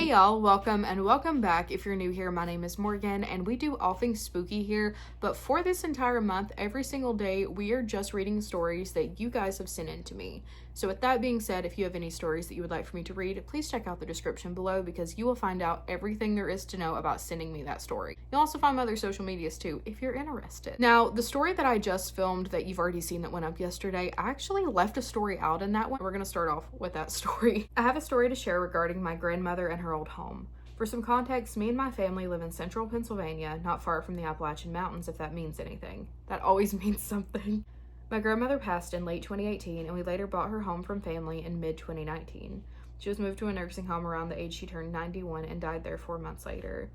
Hey y'all, welcome back. If you're new here, my name is Morgan and we do all things spooky here, but for this entire month, every single day, we are just reading stories that you guys have sent in to me. So with that being said, if you have any stories that you would like for me to read, please check out the description below because you will find out everything there is to know about sending me that story. You'll also find my other social medias too, if you're interested. Now, the story that I just filmed that you've already seen that went up yesterday, I actually left a story out in that one. We're gonna start off with that story. I have a story to share regarding my grandmother and her old home. For some context, me and my family live in central Pennsylvania, not far from the Appalachian Mountains, if that means anything. That always means something. My grandmother passed in late 2018, and we later bought her home from family in mid-2019. She was moved to a nursing home around the age she turned 91 and died there 4 months later.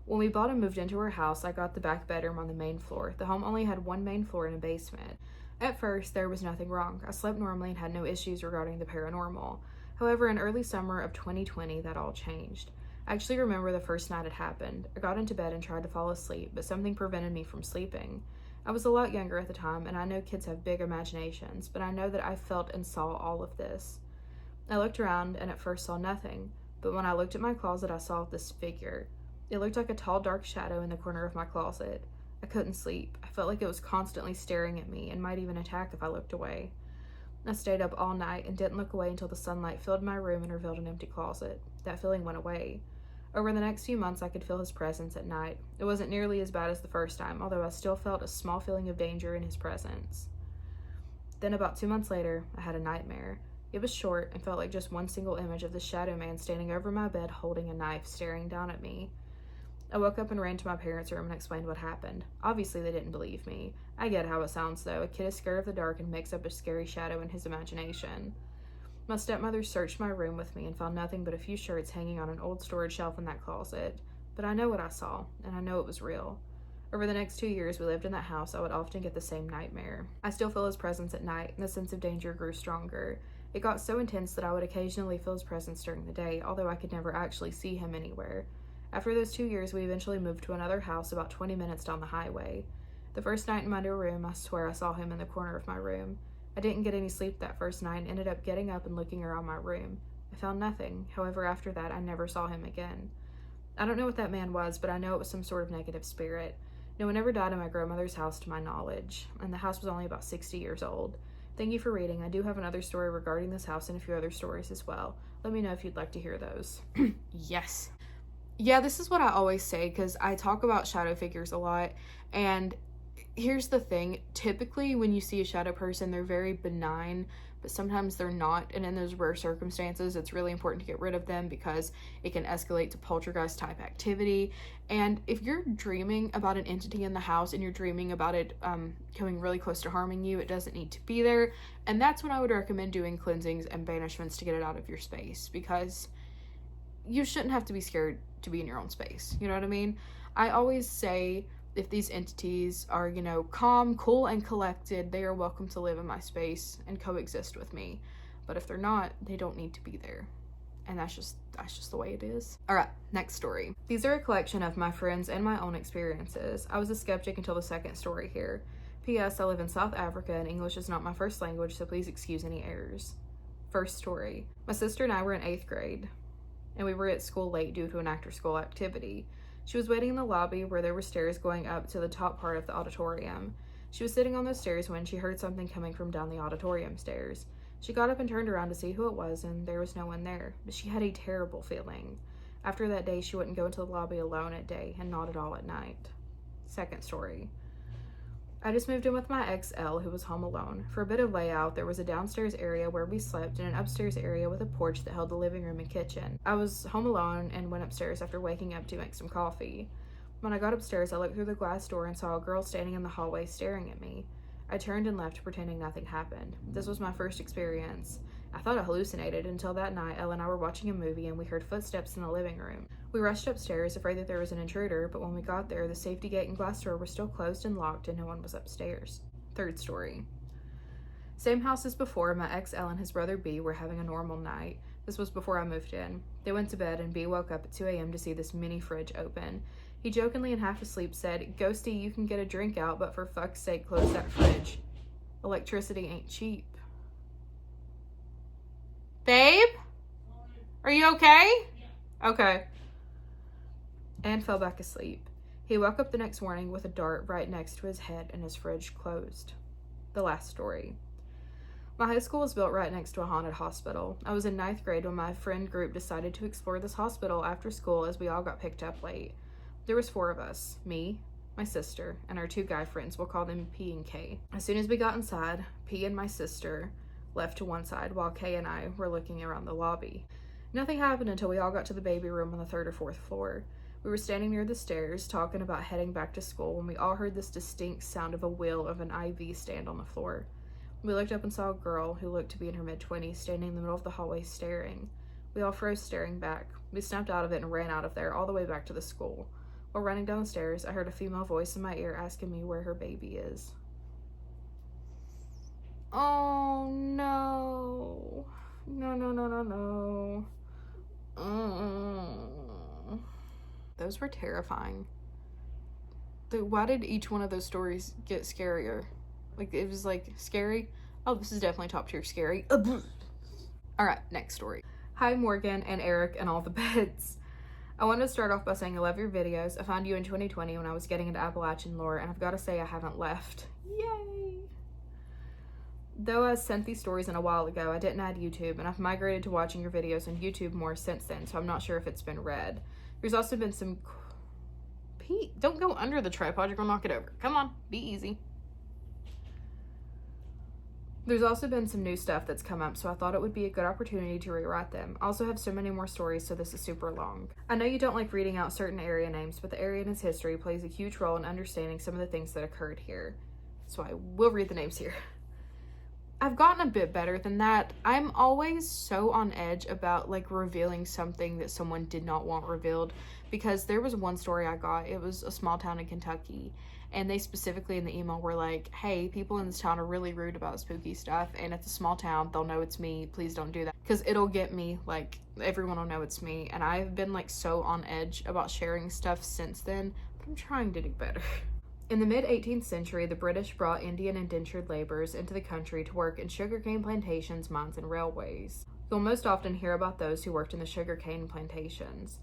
When we bought and moved into her house, I got the back bedroom on the main floor. The home only had one main floor and a basement. At first, there was nothing wrong. I slept normally and had no issues regarding the paranormal. However, in early summer of 2020, that all changed. I actually remember the first night it happened. I got into bed and tried to fall asleep, but something prevented me from sleeping. I was a lot younger at the time, and I know kids have big imaginations, but I know that I felt and saw all of this. I looked around and at first saw nothing, but when I looked at my closet, I saw this figure. It looked like a tall, dark shadow in the corner of my closet. I couldn't sleep. I felt like it was constantly staring at me and might even attack if I looked away. I stayed up all night and didn't look away until the sunlight filled my room and revealed an empty closet. That feeling went away. Over the next few months, I could feel his presence at night. It wasn't nearly as bad as the first time, although I still felt a small feeling of danger in his presence. Then about 2 months later, I had a nightmare. It was short and felt like just one single image of the shadow man standing over my bed holding a knife, staring down at me. I woke up and ran to my parents' room and explained what happened. Obviously, they didn't believe me. I get how it sounds, though. A kid is scared of the dark and makes up a scary shadow in his imagination. My stepmother searched my room with me and found nothing but a few shirts hanging on an old storage shelf in that closet. But I know what I saw, and I know it was real. Over the next 2 years we lived in that house, I would often get the same nightmare. I still feel his presence at night, and the sense of danger grew stronger. It got so intense that I would occasionally feel his presence during the day, although I could never actually see him anywhere. After those 2 years, we eventually moved to another house about 20 minutes down the highway. The first night in my new room, I swear I saw him in the corner of my room. I didn't get any sleep that first night and ended up getting up and looking around my room. I found nothing. However, after that, I never saw him again. I don't know what that man was, but I know it was some sort of negative spirit. No one ever died in my grandmother's house to my knowledge, and the house was only about 60 years old. Thank you for reading. I do have another story regarding this house and a few other stories as well. Let me know if you'd like to hear those. Yes. Yeah, this is what I always say because I talk about shadow figures a lot, and here's the thing. Typically, when you see a shadow person, they're very benign, but sometimes they're not, and in those rare circumstances, it's really important to get rid of them because it can escalate to poltergeist-type activity. And if you're dreaming about an entity in the house and you're dreaming about it coming really close to harming you, it doesn't need to be there, and that's when I would recommend doing cleansings and banishments to get it out of your space, because you shouldn't have to be scared to be in your own space. You know what I mean? I always say if these entities are, calm, cool, and collected, they are welcome to live in my space and coexist with me. But if they're not, they don't need to be there. And that's just the way it is. All right, next story. These are a collection of my friends and my own experiences. I was a skeptic until the second story here. P.S. I live in South Africa and English is not my first language, so please excuse any errors. First story. My sister and I were in 8th grade, and we were at school late due to an after-school activity. She was waiting in the lobby where there were stairs going up to the top part of the auditorium. She was sitting on those stairs when she heard something coming from down the auditorium stairs. She got up and turned around to see who it was, and there was no one there, but she had a terrible feeling. After that day, she wouldn't go into the lobby alone at day, and not at all at night. Second story. I just moved in with my ex, Elle, who was home alone. For a bit of layout, there was a downstairs area where we slept and an upstairs area with a porch that held the living room and kitchen. I was home alone and went upstairs after waking up to make some coffee. When I got upstairs, I looked through the glass door and saw a girl standing in the hallway staring at me. I turned and left, pretending nothing happened. This was my first experience. I thought I hallucinated until that night Elle and I were watching a movie and we heard footsteps in the living room. We rushed upstairs, afraid that there was an intruder, but when we got there, the safety gate and glass door were still closed and locked and no one was upstairs. Third story. Same house as before, my ex Elle and his brother B were having a normal night. This was before I moved in. They went to bed and B woke up at 2 a.m. to see this mini fridge open. He jokingly and half asleep said, "Ghosty, you can get a drink out, but for fuck's sake, close that fridge. Electricity ain't cheap." Babe? Are you okay? Okay. And fell back asleep. He woke up the next morning with a dart right next to his head and his fridge closed. The last story. My high school was built right next to a haunted hospital. I was in 9th grade when my friend group decided to explore this hospital after school as we all got picked up late. There was 4 of us, me, my sister, and our 2 guy friends. We'll call them P and K. As soon as we got inside, P and my sister left to one side while K and I were looking around the lobby. Nothing happened until we all got to the baby room on the 3rd or 4th floor. We were standing near the stairs talking about heading back to school when we all heard this distinct sound of a wheel of an IV stand on the floor. We looked up and saw a girl who looked to be in her mid-20s standing in the middle of the hallway staring. We all froze staring back. We snapped out of it and ran out of there all the way back to the school. While running down the stairs, I heard a female voice in my ear asking me where her baby is. Oh no. No. Those were terrifying. Why did each one of those stories get scarier? Like, it was like scary. Oh, this is definitely top tier scary. All right, next story. Hi, Morgan and Eric and all the beds. I wanted to start off by saying I love your videos. I found you in 2020 when I was getting into Appalachian lore, and I've got to say I haven't left. Yay! Though I sent these stories in a while ago, I didn't add YouTube, and I've migrated to watching your videos on YouTube more since then, so I'm not sure if it's been read. There's also been some... Pete, don't go under the tripod. You're going to knock it over. Come on, be easy. There's also been some new stuff that's come up, so I thought it would be a good opportunity to rewrite them. I also have so many more stories, so this is super long. I know you don't like reading out certain area names, but the area and its history plays a huge role in understanding some of the things that occurred here. So I will read the names here. I've gotten a bit better than that. I'm always so on edge about like revealing something that someone did not want revealed, because there was one story I got. It was a small town in Kentucky, and they specifically in the email were like, hey, people in this town are really rude about spooky stuff, and it's a small town, they'll know it's me, please don't do that, because it'll get me, like, everyone will know it's me. And I've been like so on edge about sharing stuff since then, but I'm trying to do better. In the mid-18th century, the British brought Indian indentured laborers into the country to work in sugarcane plantations, mines, and railways. You'll most often hear about those who worked in the sugarcane plantations.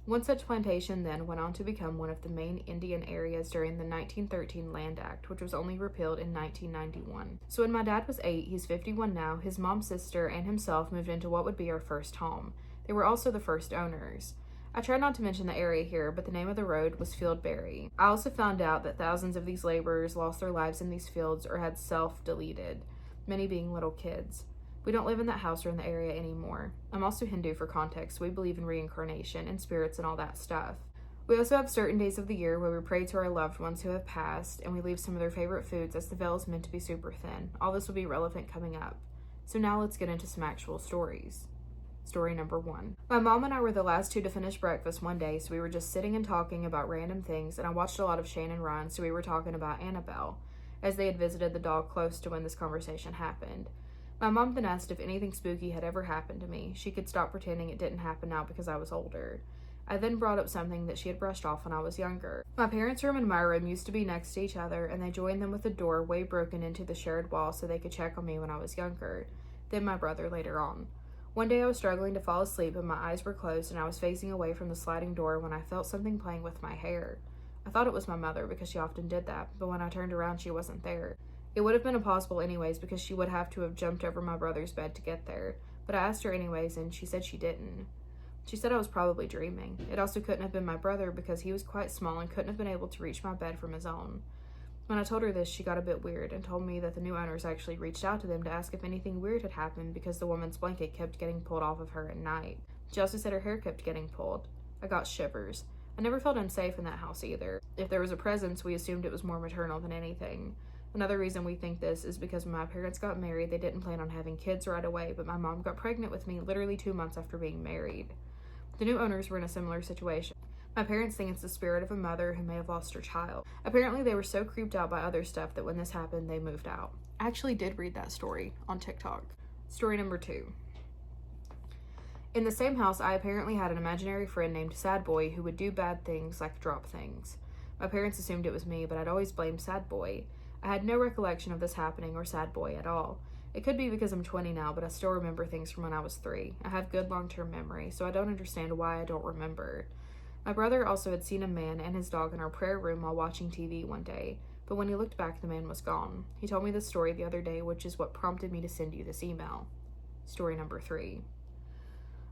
One such plantation then went on to become one of the main Indian areas during the 1913 Land Act, which was only repealed in 1991. So when my dad was 8, he's 51 now, his mom, sister, and himself moved into what would be our first home. They were also the first owners. I tried not to mention the area here, but the name of the road was Fieldberry. I also found out that thousands of these laborers lost their lives in these fields or had self-deleted, many being little kids. We don't live in that house or in the area anymore. I'm also Hindu for context, so we believe in reincarnation and spirits and all that stuff. We also have certain days of the year where we pray to our loved ones who have passed, and we leave some of their favorite foods as the veil is meant to be super thin. All this will be relevant coming up. So now let's get into some actual stories. Story number 1. My mom and I were the last 2 to finish breakfast one day, so we were just sitting and talking about random things, and I watched a lot of Shane and Ryan, so we were talking about Annabelle, as they had visited the doll close to when this conversation happened. My mom then asked if anything spooky had ever happened to me. She could stop pretending it didn't happen now because I was older. I then brought up something that she had brushed off when I was younger. My parents' room and my room used to be next to each other, and they joined them with a door way broken into the shared wall so they could check on me when I was younger, then my brother later on. One day I was struggling to fall asleep and my eyes were closed and I was facing away from the sliding door when I felt something playing with my hair. I thought it was my mother because she often did that, but when I turned around she wasn't there. It would have been impossible anyways because she would have to have jumped over my brother's bed to get there, but I asked her anyways and she said she didn't. She said I was probably dreaming. It also couldn't have been my brother because he was quite small and couldn't have been able to reach my bed from his own. When I told her this, she got a bit weird and told me that the new owners actually reached out to them to ask if anything weird had happened because the woman's blanket kept getting pulled off of her at night. She also said her hair kept getting pulled. I got shivers. I never felt unsafe in that house either. If there was a presence, we assumed it was more maternal than anything. Another reason we think this is because when my parents got married, they didn't plan on having kids right away, but my mom got pregnant with me literally 2 months after being married. The new owners were in a similar situation. My parents think it's the spirit of a mother who may have lost her child. Apparently they were so creeped out by other stuff that when this happened, they moved out. I actually did read that story on TikTok. Story number 2. In the same house, I apparently had an imaginary friend named Sad Boy who would do bad things like drop things. My parents assumed it was me, but I'd always blamed Sad Boy. I had no recollection of this happening or Sad Boy at all. It could be because I'm 20 now, but I still remember things from when I was 3. I have good long-term memory, so I don't understand why I don't remember. My brother also had seen a man and his dog in our prayer room while watching TV one day, but when he looked back, the man was gone. He told me this story the other day, which is what prompted me to send you this email. Story number 3.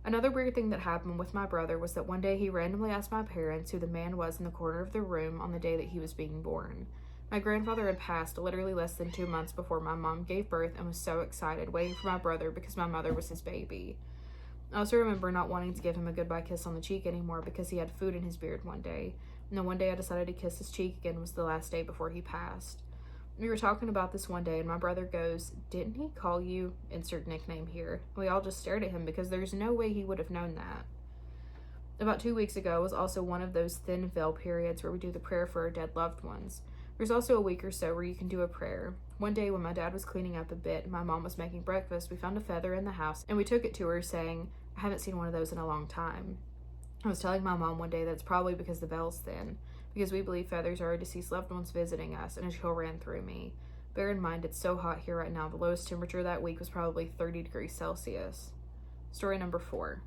Another weird thing that happened with my brother was that one day he randomly asked my parents who the man was in the corner of the room on the day that he was being born. My grandfather had passed literally less than 2 months before my mom gave birth and was so excited, waiting for my brother because my mother was his baby. I also remember not wanting to give him a goodbye kiss on the cheek anymore because he had food in his beard one day. And the one day I decided to kiss his cheek again was the last day before he passed. We were talking about this one day and my brother goes, "Didn't he call you?" Insert nickname here. We all just stared at him because there's no way he would have known that. About 2 weeks ago was also one of those thin veil periods where we do the prayer for our dead loved ones. There's also a week or so where you can do a prayer. One day when my dad was cleaning up a bit and my mom was making breakfast, we found a feather in the house and we took it to her saying, "I haven't seen one of those in a long time." I was telling my mom one day that it's probably because the veil's thin, because we believe feathers are our deceased loved ones visiting us, and a chill ran through me. Bear in mind, it's so hot here right now. The lowest temperature that week was probably 30 degrees Celsius. Story number 4.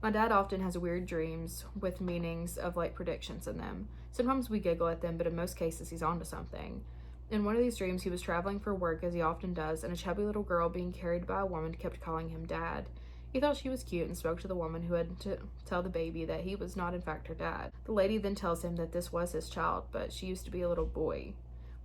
My dad often has weird dreams with meanings of like predictions in them. Sometimes we giggle at them, but in most cases he's onto something. In one of these dreams, he was traveling for work, as he often does, and a chubby little girl being carried by a woman kept calling him dad. He thought she was cute and spoke to the woman who had to tell the baby that he was not in fact her dad. The lady then tells him that this was his child, but she used to be a little boy.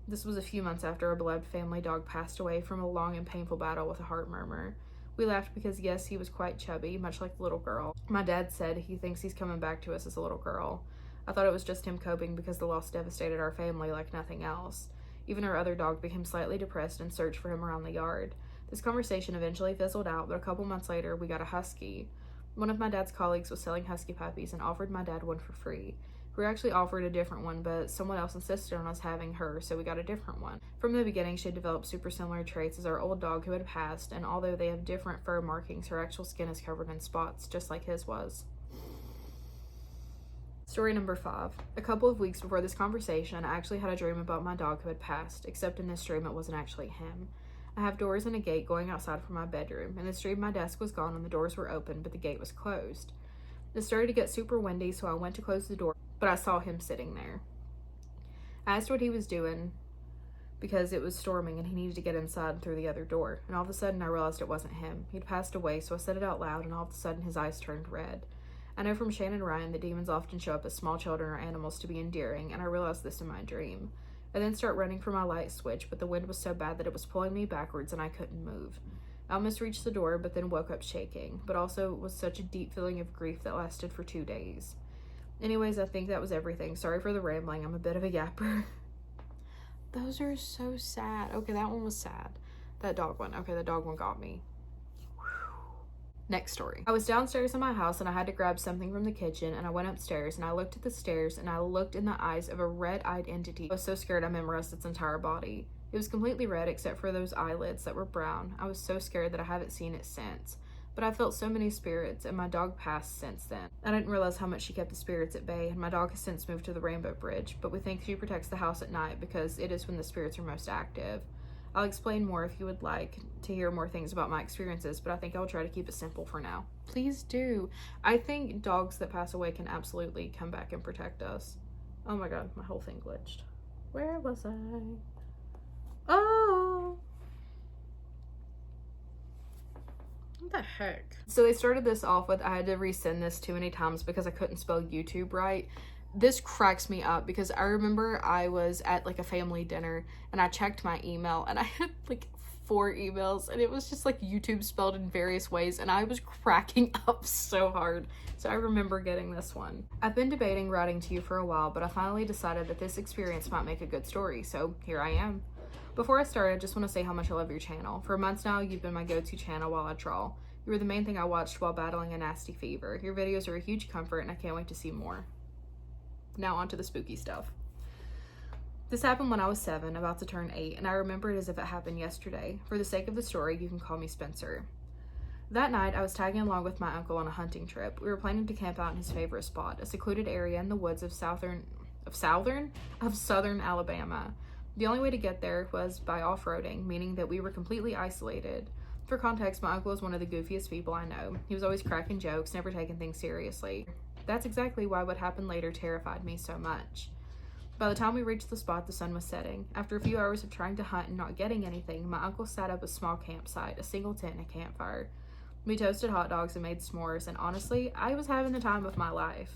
This was a few months after our beloved family dog passed away from a long and painful battle with a heart murmur. We laughed because yes, he was quite chubby, much like the little girl. My dad said he thinks he's coming back to us as a little girl. I thought it was just him coping because the loss devastated our family like nothing else. Even our other dog became slightly depressed and searched for him around the yard. This conversation eventually fizzled out, but a couple months later, we got a husky. One of my dad's colleagues was selling husky puppies and offered my dad one for free. We were actually offered a different one, but someone else insisted on us having her, so we got a different one. From the beginning, she had developed super similar traits as our old dog who had passed, and although they have different fur markings, her actual skin is covered in spots, just like his was. Story number 5. A couple of weeks before this conversation, I actually had a dream about my dog who had passed, except in this dream it wasn't actually him. I have doors and a gate going outside from my bedroom. In this dream, my desk was gone and the doors were open, but the gate was closed. It started to get super windy, so I went to close the door, but I saw him sitting there. I asked what he was doing because it was storming and he needed to get inside through the other door, and all of a sudden I realized it wasn't him. He'd passed away, so I said it out loud, and all of a sudden his eyes turned red. I know from Shannon Ryan that demons often show up as small children or animals to be endearing, and I realized this in my dream. I then start running for my light switch, but the wind was so bad that it was pulling me backwards and I couldn't move. I almost reached the door, but then woke up shaking, but also was such a deep feeling of grief that lasted for 2 days. Anyways, I think that was everything. Sorry for the rambling. I'm a bit of a yapper. Those are so sad. Okay, that one was sad. That dog one. Okay, the dog one got me. Next story. I was downstairs in my house and I had to grab something from the kitchen, and I went upstairs and I looked at the stairs and I looked in the eyes of a red-eyed entity. I was so scared I memorized its entire body. It was completely red except for those eyelids that were brown. I was so scared that I haven't seen it since. But I felt so many spirits, and my dog passed since then. I didn't realize how much she kept the spirits at bay, and my dog has since moved to the Rainbow Bridge, but we think she protects the house at night because it is when the spirits are most active. I'll explain more if you would like to hear more things about my experiences, but I think I'll try to keep it simple for now. Please do. I think dogs that pass away can absolutely come back and protect us. Oh my god, my whole thing glitched. Where was I? Oh! What the heck? So they started this off with, I had to resend this too many times because I couldn't spell YouTube right. This cracks me up because I remember I was at like a family dinner and I checked my email and I had like 4 emails and it was just like YouTube spelled in various ways, and I was cracking up so hard. So I remember getting this one. I've been debating writing to you for a while, but I finally decided that this experience might make a good story, so here I am. Before I start, I just want to say how much I love your channel. For months now, you've been my go-to channel while I draw. You were the main thing I watched while battling a nasty fever. Your videos are a huge comfort and I can't wait to see more. Now on to the spooky stuff. This happened when I was 7, about to turn 8, and I remember it as if it happened yesterday. For the sake of the story, you can call me Spencer. That night, I was tagging along with my uncle on a hunting trip. We were planning to camp out in his favorite spot, a secluded area in the woods of southern Alabama. The only way to get there was by off-roading, meaning that we were completely isolated. For context, my uncle is one of the goofiest people I know. He was always cracking jokes, never taking things seriously. That's exactly why what happened later terrified me so much. By the time we reached the spot, the sun was setting. After a few hours of trying to hunt and not getting anything, my uncle set up a small campsite, a single tent and a campfire. We toasted hot dogs and made s'mores, and honestly, I was having the time of my life.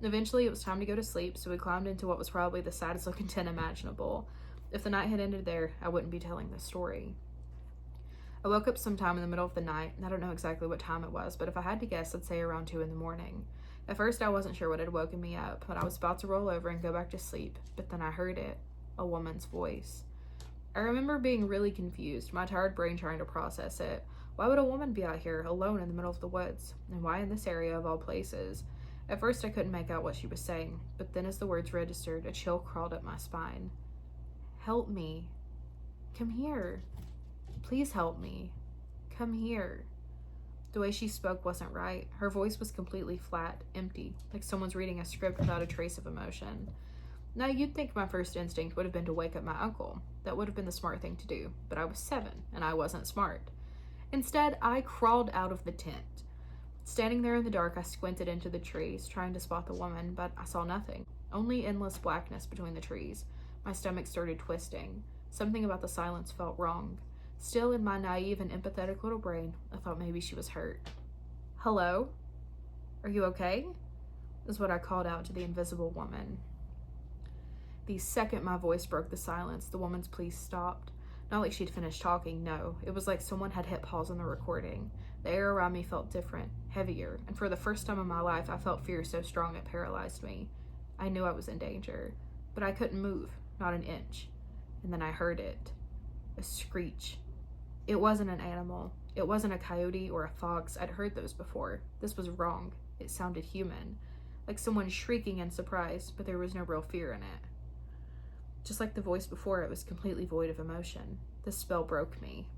Eventually, it was time to go to sleep, so we climbed into what was probably the saddest looking tent imaginable. If the night had ended there, I wouldn't be telling this story. I woke up sometime in the middle of the night, and I don't know exactly what time it was, but if I had to guess, I'd say around 2 a.m. At first, I wasn't sure what had woken me up, but I was about to roll over and go back to sleep, but then I heard it, a woman's voice. I remember being really confused, my tired brain trying to process it. Why would a woman be out here, alone in the middle of the woods? And why in this area of all places? At first, I couldn't make out what she was saying, but then as the words registered, a chill crawled up my spine. Help me. Come here. Please help me. Come here. The way she spoke wasn't right. Her voice was completely flat, empty, like someone's reading a script without a trace of emotion. Now, you'd think my first instinct would have been to wake up my uncle. That would have been the smart thing to do, but I was 7, and I wasn't smart. Instead, I crawled out of the tent. Standing there in the dark, I squinted into the trees, trying to spot the woman, but I saw nothing. Only endless blackness between the trees. My stomach started twisting. Something about the silence felt wrong. Still, in my naive and empathetic little brain, I thought maybe she was hurt. Hello? Are you okay? Is what I called out to the invisible woman. The second my voice broke the silence, the woman's pleas stopped. Not like she'd finished talking, no. It was like someone had hit pause on the recording. The air around me felt different, heavier, and for the first time in my life, I felt fear so strong it paralyzed me. I knew I was in danger, but I couldn't move, not an inch. And then I heard it. A screech. It wasn't an animal. It wasn't a coyote or a fox. I'd heard those before. This was wrong. It sounded human. Like someone shrieking in surprise, but there was no real fear in it. Just like the voice before, it was completely void of emotion. The spell broke me.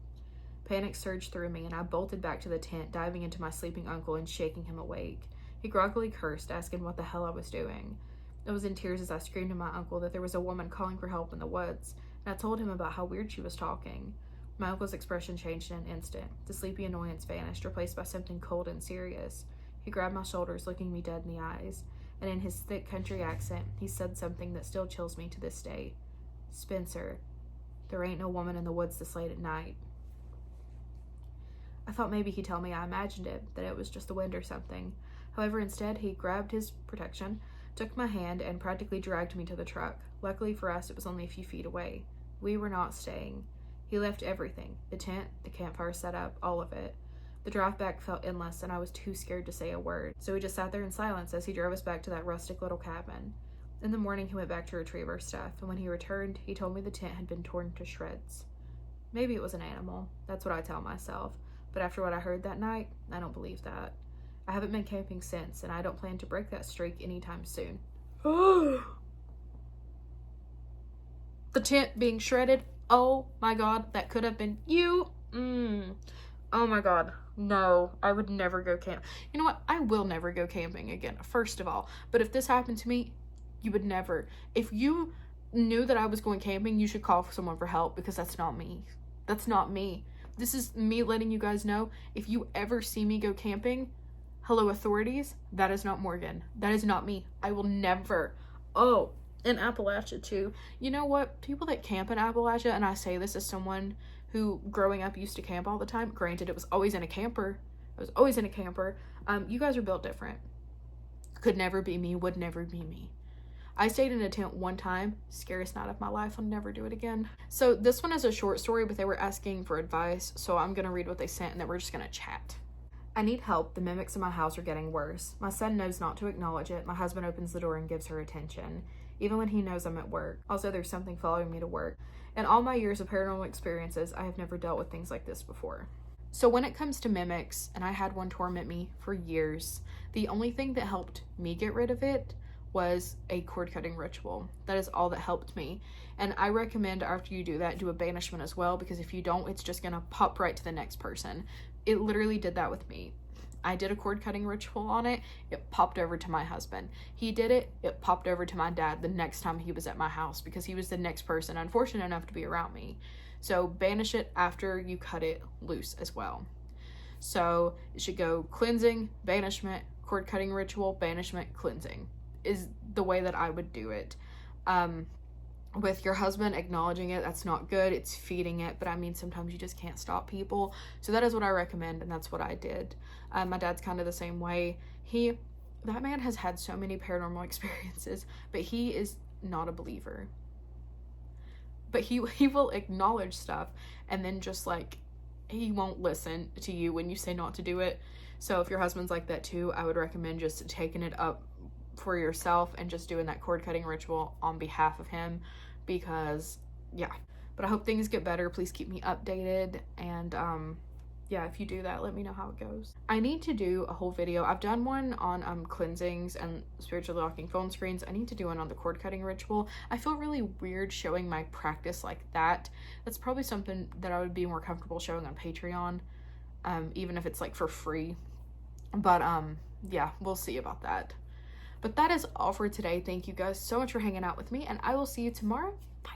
Panic surged through me, and I bolted back to the tent, diving into my sleeping uncle and shaking him awake. He groggily cursed, asking what the hell I was doing. I was in tears as I screamed to my uncle that there was a woman calling for help in the woods, and I told him about how weird she was talking. My uncle's expression changed in an instant. The sleepy annoyance vanished, replaced by something cold and serious. He grabbed my shoulders, looking me dead in the eyes, and in his thick country accent, he said something that still chills me to this day. Spencer, there ain't no woman in the woods this late at night. I thought maybe he'd tell me I imagined it, that it was just the wind or something. However, instead, he grabbed his protection, took my hand, and practically dragged me to the truck. Luckily for us, it was only a few feet away. We were not staying. He left everything, the tent, the campfire set up, all of it. The drive back felt endless, and I was too scared to say a word, so we just sat there in silence as he drove us back to that rustic little cabin. In the morning, he went back to retrieve our stuff, and when he returned, he told me the tent had been torn to shreds. Maybe it was an animal, that's what I tell myself, but after what I heard that night, I don't believe that. I haven't been camping since, and I don't plan to break that streak anytime soon. The tent being shredded? Oh my god, that could have been you. Oh my god, no, I would never go camp. You know what? I will never go camping again, first of all. But if this happened to me, you would never. If you knew that I was going camping, you should call someone for help, because that's not me. That's not me. This is me letting you guys know, if you ever see me go camping, hello authorities, that is not Morgan. That is not me. I will never. Oh, in Appalachia too. You know what? People that camp in Appalachia, and I say this as someone who growing up used to camp all the time. Granted, it was always in a camper. You guys are built different. Could never be me, would never be me. I stayed in a tent one time, scariest night of my life. I'll never do it again. So this one is a short story, but they were asking for advice, so I'm gonna read what they sent and then we're just gonna chat. I need help. The mimics in my house are getting worse. My son knows not to acknowledge it. My husband opens the door and gives her attention, even when he knows I'm at work. Also, there's something following me to work. In all my years of paranormal experiences, I have never dealt with things like this before. So when it comes to mimics, and I had one torment me for years, the only thing that helped me get rid of it was a cord cutting ritual. That is all that helped me. And I recommend after you do that, do a banishment as well, because if you don't, it's just gonna pop right to the next person. It literally did that with me. I did a cord cutting ritual on it. It popped over to my husband. He did it. It popped over to my dad the next time he was at my house because he was the next person unfortunate enough to be around me. So banish it after you cut it loose as well. So it should go cleansing, banishment, cord cutting ritual, banishment, cleansing is the way that I would do it. With your husband acknowledging it, that's not good. It's feeding it, but I mean, sometimes you just can't stop people. So that is what I recommend, and that's what I did. My dad's kind of the same way. That man has had so many paranormal experiences, but he is not a believer. But he will acknowledge stuff, and then just like, he won't listen to you when you say not to do it. So if your husband's like that too, I would recommend just taking it up for yourself and just doing that cord cutting ritual on behalf of him, because yeah. But I hope things get better. Please keep me updated, and yeah, if you do that, let me know how it goes. I need to do a whole video. I've done one on cleansings and spiritually locking phone screens. I need to do one on the cord cutting ritual. I feel really weird showing my practice like that. That's probably something that I would be more comfortable showing on Patreon, even if it's like for free. But yeah, we'll see about that. But that is all for today. Thank you guys so much for hanging out with me, and I will see you tomorrow. Bye.